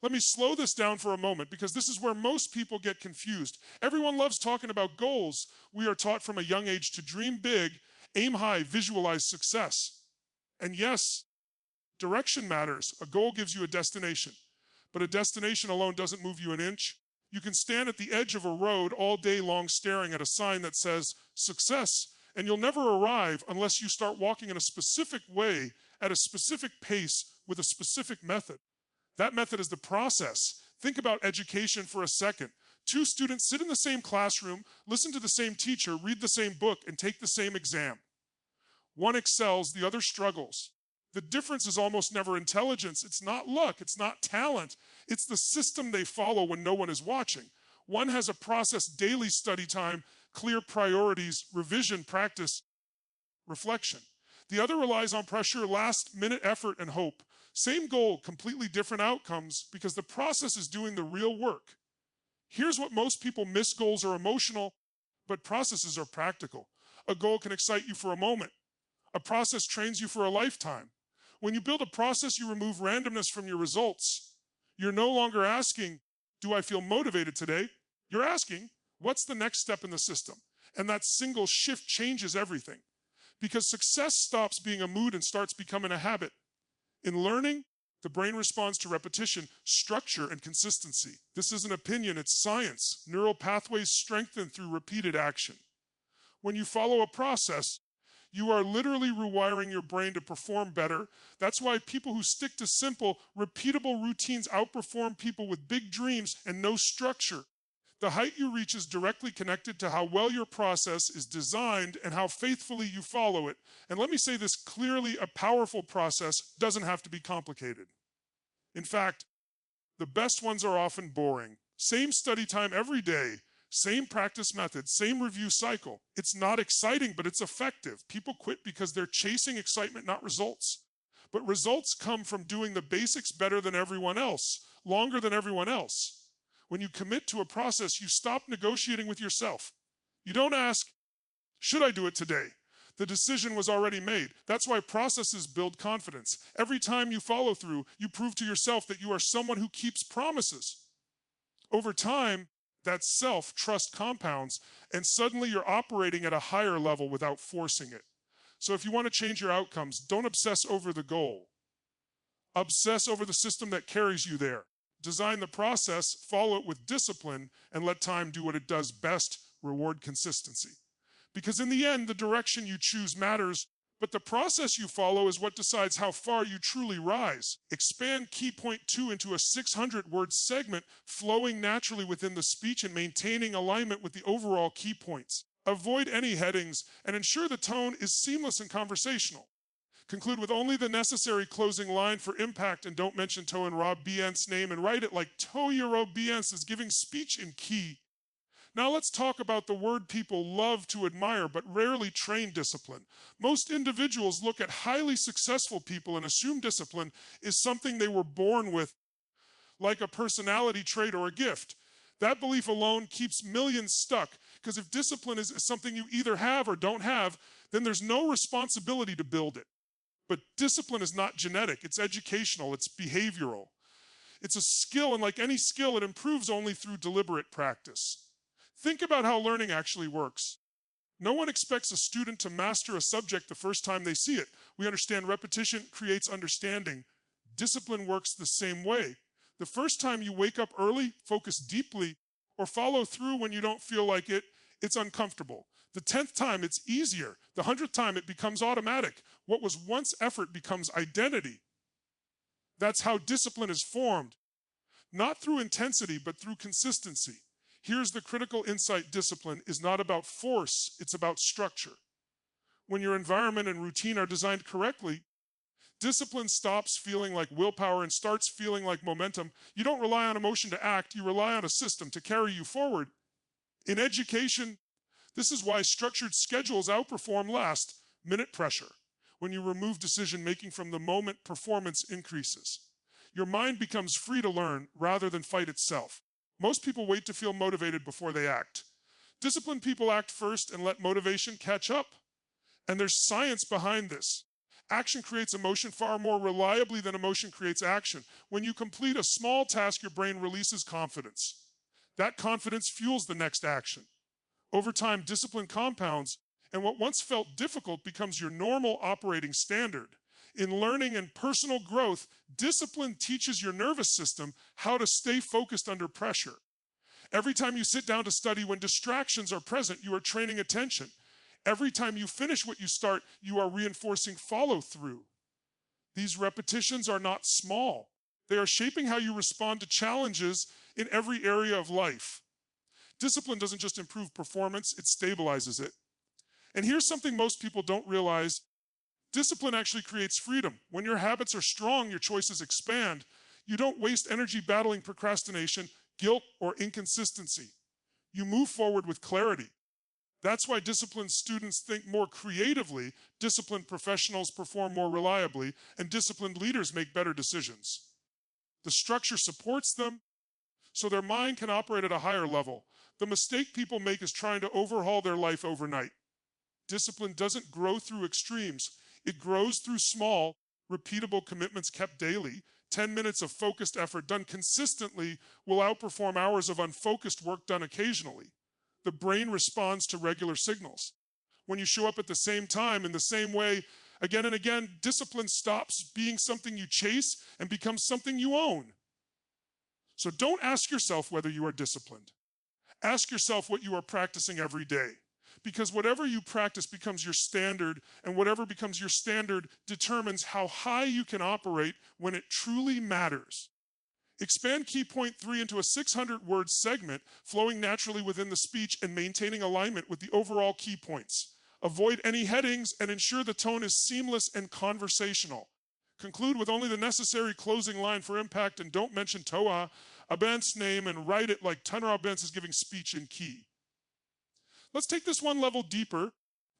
Let me slow this down for a moment because this is where most people get confused. Everyone loves talking about goals. We are taught from a young age to dream big, aim high, visualize success. And yes, direction matters. A goal gives you a destination, but a destination alone doesn't move you an inch. You can stand at the edge of a road all day long staring at a sign that says success, and you'll never arrive unless you start walking in a specific way at a specific pace with a specific method. That method is the process. Think about education for a second. Two students sit in the same classroom, listen to the same teacher, read the same book, and take the same exam. One excels, the other struggles. The difference is almost never intelligence. It's not luck. It's not talent. It's the system they follow when no one is watching. One has a process, daily study time, clear priorities, revision, practice, reflection. The other relies on pressure, last-minute effort, and hope. Same goal, completely different outcomes because the process is doing the real work. Here's what most people miss: goals are emotional, but processes are practical. A goal can excite you for a moment. A process trains you for a lifetime. When you build a process, you remove randomness from your results. You're no longer asking, do I feel motivated today? You're asking, what's the next step in the system? And that single shift changes everything. Because success stops being a mood and starts becoming a habit. In learning, the brain responds to repetition, structure, and consistency. This isn't opinion, it's science. Neural pathways strengthen through repeated action. When you follow a process, you are literally rewiring your brain to perform better. That's why people who stick to simple, repeatable routines outperform people with big dreams and no structure. The height you reach is directly connected to how well your process is designed and how faithfully you follow it. And let me say this clearly, a powerful process doesn't have to be complicated. In fact, the best ones are often boring. Same study time every day, same practice method, same review cycle. It's not exciting, but it's effective. People quit because they're chasing excitement, not results. But results come from doing the basics better than everyone else, longer than everyone else. When you commit to a process, you stop negotiating with yourself. You don't ask, should I do it today? The decision was already made. That's why processes build confidence. Every time you follow through, you prove to yourself that you are someone who keeps promises. Over time, that self-trust compounds, and suddenly you're operating at a higher level without forcing it. So if you want to change your outcomes, don't obsess over the goal. Obsess over the system that carries you there. Design the process, follow it with discipline, and let time do what it does best: reward consistency. Because in the end, the direction you choose matters, but the process you follow is what decides how far you truly rise. Expand key point 2 into a 600-word segment, flowing naturally within the speech and maintaining alignment with the overall key points. Avoid any headings and ensure the tone is seamless and conversational. Conclude with only the necessary closing line for impact, and don't mention Toe and ROBBINS name, and write it like Toe ROBBINS is giving speech in key. Now let's talk about the word people love to admire but rarely train: discipline. Most individuals look at highly successful people and assume discipline is something they were born with, like a personality trait or a gift. That belief alone keeps millions stuck, because if discipline is something you either have or don't have, then there's no responsibility to build it. But discipline is not genetic, it's educational, it's behavioral. It's a skill, and like any skill, it improves only through deliberate practice. Think about how learning actually works. No one expects a student to master a subject the first time they see it. We understand repetition creates understanding. Discipline works the same way. The first time you wake up early, focus deeply, or follow through when you don't feel like it, it's uncomfortable. The 10th time, it's easier. The 100th time, it becomes automatic. What was once effort becomes identity. That's how discipline is formed. Not through intensity, but through consistency. Here's the critical insight: discipline is not about force, it's about structure. When your environment and routine are designed correctly, discipline stops feeling like willpower and starts feeling like momentum. You don't rely on emotion to act, you rely on a system to carry you forward. In education, this is why structured schedules outperform last-minute pressure. When you remove decision-making from the moment, performance increases. Your mind becomes free to learn rather than fight itself. Most people wait to feel motivated before they act. Disciplined people act first and let motivation catch up. And there's science behind this. Action creates emotion far more reliably than emotion creates action. When you complete a small task, your brain releases confidence. That confidence fuels the next action. Over time, discipline compounds, and what once felt difficult becomes your normal operating standard. In learning and personal growth, discipline teaches your nervous system how to stay focused under pressure. Every time you sit down to study when distractions are present, you are training attention. Every time you finish what you start, you are reinforcing follow-through. These repetitions are not small. They are shaping how you respond to challenges in every area of life. Discipline doesn't just improve performance, it stabilizes it. And here's something most people don't realize. Discipline actually creates freedom. When your habits are strong, your choices expand. You don't waste energy battling procrastination, guilt, or inconsistency. You move forward with clarity. That's why disciplined students think more creatively, disciplined professionals perform more reliably, and disciplined leaders make better decisions. The structure supports them, so their mind can operate at a higher level. The mistake people make is trying to overhaul their life overnight. Discipline doesn't grow through extremes. It grows through small, repeatable commitments kept daily. 10 minutes of focused effort done consistently will outperform hours of unfocused work done occasionally. The brain responds to regular signals. When you show up at the same time in the same way again and again, discipline stops being something you chase and becomes something you own. So don't ask yourself whether you are disciplined. Ask yourself what you are practicing every day. Because whatever you practice becomes your standard, and whatever becomes your standard determines how high you can operate when it truly matters. Expand key point 3 into a 600-word segment, flowing naturally within the speech and maintaining alignment with the overall key points. Avoid any headings and ensure the tone is seamless and conversational. Conclude with only the necessary closing line for impact and don't mention Toa, Abent's name, and write it like Tanner Abent's is giving speech in key. Let's take this one level deeper,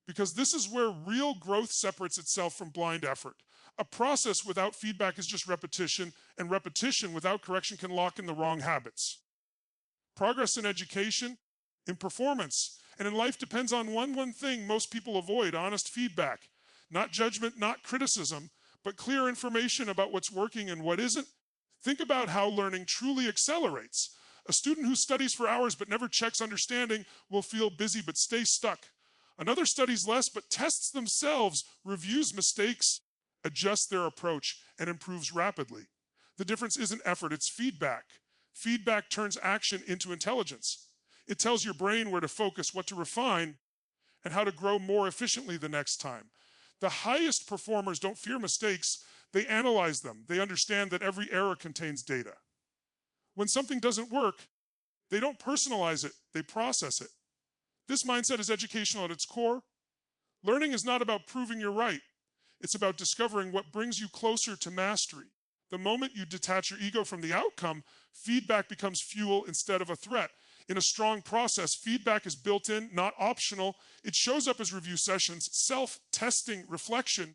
because this is where real growth separates itself from blind effort. A process without feedback is just repetition, and repetition without correction can lock in the wrong habits. Progress in education, in performance, and in life depends on one thing most people avoid: honest feedback. Not judgment, not criticism, but clear information about what's working and what isn't. Think about how learning truly accelerates. A student who studies for hours but never checks understanding will feel busy but stay stuck. Another studies less but tests themselves, reviews mistakes, adjusts their approach, and improves rapidly. The difference isn't effort, it's feedback. Feedback turns action into intelligence. It tells your brain where to focus, what to refine, and how to grow more efficiently the next time. The highest performers don't fear mistakes, they analyze them. They understand that every error contains data. When something doesn't work, they don't personalize it, they process it. This mindset is educational at its core. Learning is not about proving you're right. It's about discovering what brings you closer to mastery. The moment you detach your ego from the outcome, feedback becomes fuel instead of a threat. In a strong process, feedback is built in, not optional. It shows up as review sessions, self-testing, reflection,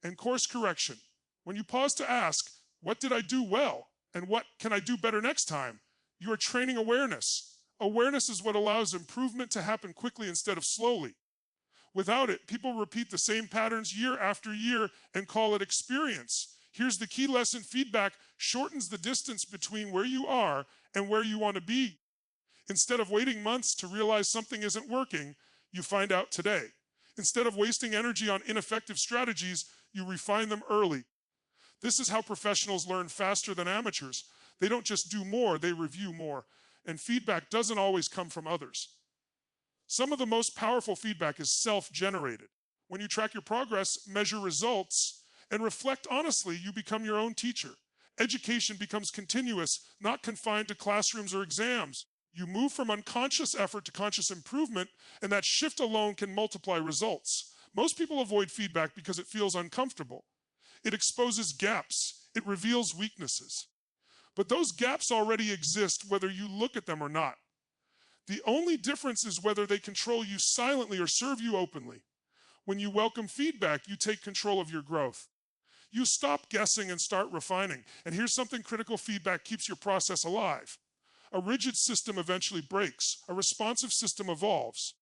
and course correction. When you pause to ask, what did I do well? And what can I do better next time? You are training awareness. Awareness is what allows improvement to happen quickly instead of slowly. Without it, people repeat the same patterns year after year and call it experience. Here's the key lesson: feedback shortens the distance between where you are and where you want to be. Instead of waiting months to realize something isn't working, you find out today. Instead of wasting energy on ineffective strategies, you refine them early. This is how professionals learn faster than amateurs. They don't just do more, they review more. And feedback doesn't always come from others. Some of the most powerful feedback is self-generated. When you track your progress, measure results, and reflect honestly, you become your own teacher. Education becomes continuous, not confined to classrooms or exams. You move from unconscious effort to conscious improvement, and that shift alone can multiply results. Most people avoid feedback because it feels uncomfortable. It exposes gaps. It reveals weaknesses. But those gaps already exist whether you look at them or not. The only difference is whether they control you silently or serve you openly. When you welcome feedback, you take control of your growth. You stop guessing and start refining. And here's something critical: feedback keeps your process alive. A rigid system eventually breaks. A responsive system evolves.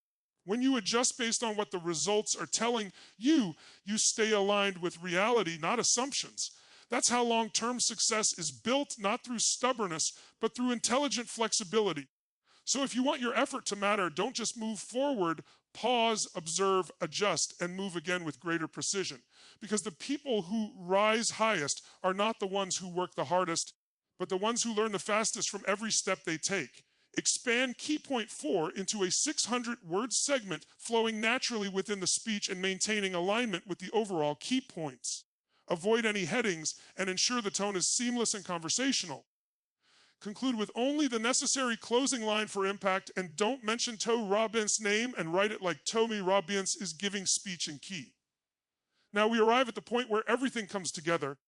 When you adjust based on what the results are telling you, you stay aligned with reality, not assumptions. That's how long-term success is built, not through stubbornness, but through intelligent flexibility. So if you want your effort to matter, don't just move forward, pause, observe, adjust, and move again with greater precision. Because the people who rise highest are not the ones who work the hardest, but the ones who learn the fastest from every step they take. Expand key point 4 into a 600-word segment flowing naturally within the speech and maintaining alignment with the overall key points. Avoid any headings and ensure the tone is seamless and conversational. Conclude with only the necessary closing line for impact, and don't mention Tony Robbins' name and write it like Tony Robbins is giving speech in key. Now we arrive at the point where everything comes together,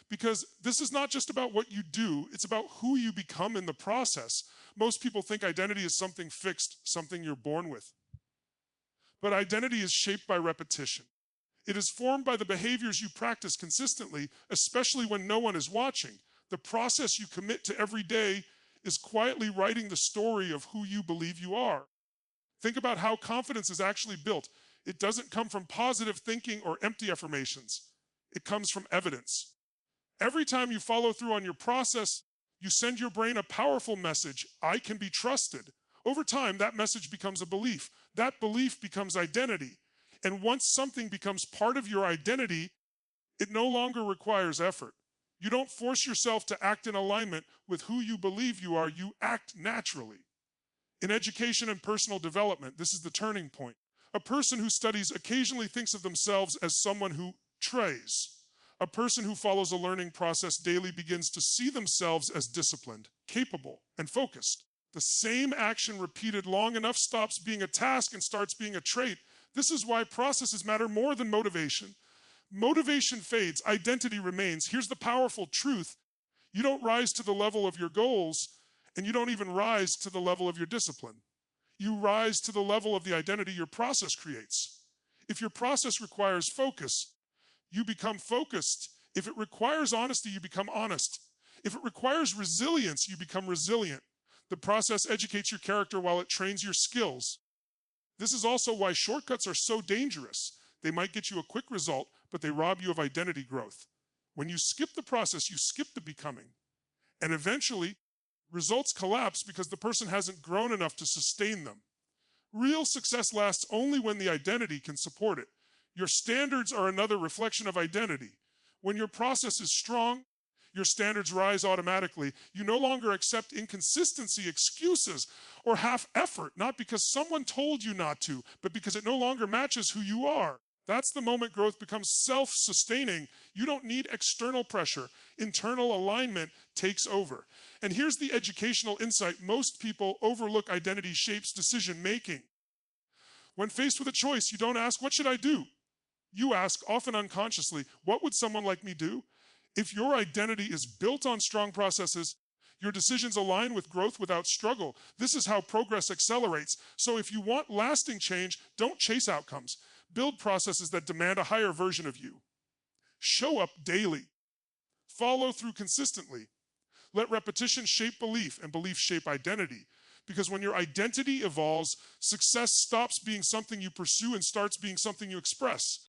because this is not just about what you do, it's about who you become in the process. Most people think identity is something fixed, something you're born with. But identity is shaped by repetition. It is formed by the behaviors you practice consistently, especially when no one is watching. The process you commit to every day is quietly writing the story of who you believe you are. Think about how confidence is actually built. It doesn't come from positive thinking or empty affirmations. It comes from evidence. Every time you follow through on your process, you send your brain a powerful message: I can be trusted. Over time, that message becomes a belief. That belief becomes identity. And once something becomes part of your identity, it no longer requires effort. You don't force yourself to act in alignment with who you believe you are. You act naturally. In education and personal development, this is the turning point. A person who studies occasionally thinks of themselves as someone who trays. A person who follows a learning process daily begins to see themselves as disciplined, capable, and focused. The same action repeated long enough stops being a task and starts being a trait. This is why processes matter more than motivation. Motivation fades, identity remains. Here's the powerful truth: you don't rise to the level of your goals, and you don't even rise to the level of your discipline. You rise to the level of the identity your process creates. If your process requires focus, you become focused. If it requires honesty, you become honest. If it requires resilience, you become resilient. The process educates your character while it trains your skills. This is also why shortcuts are so dangerous. They might get you a quick result, but they rob you of identity growth. When you skip the process, you skip the becoming. And eventually, results collapse because the person hasn't grown enough to sustain them. Real success lasts only when the identity can support it. Your standards are another reflection of identity. When your process is strong, your standards rise automatically. You no longer accept inconsistency, excuses, or half effort, not because someone told you not to, but because it no longer matches who you are. That's the moment growth becomes self-sustaining. You don't need external pressure. Internal alignment takes over. And here's the educational insight: most people overlook identity shapes decision-making. When faced with a choice, you don't ask, what should I do? You ask, often unconsciously, what would someone like me do? If your identity is built on strong processes, your decisions align with growth without struggle. This is how progress accelerates. So if you want lasting change, don't chase outcomes. Build processes that demand a higher version of you. Show up daily. Follow through consistently. Let repetition shape belief, and belief shape identity. Because when your identity evolves, success stops being something you pursue and starts being something you express.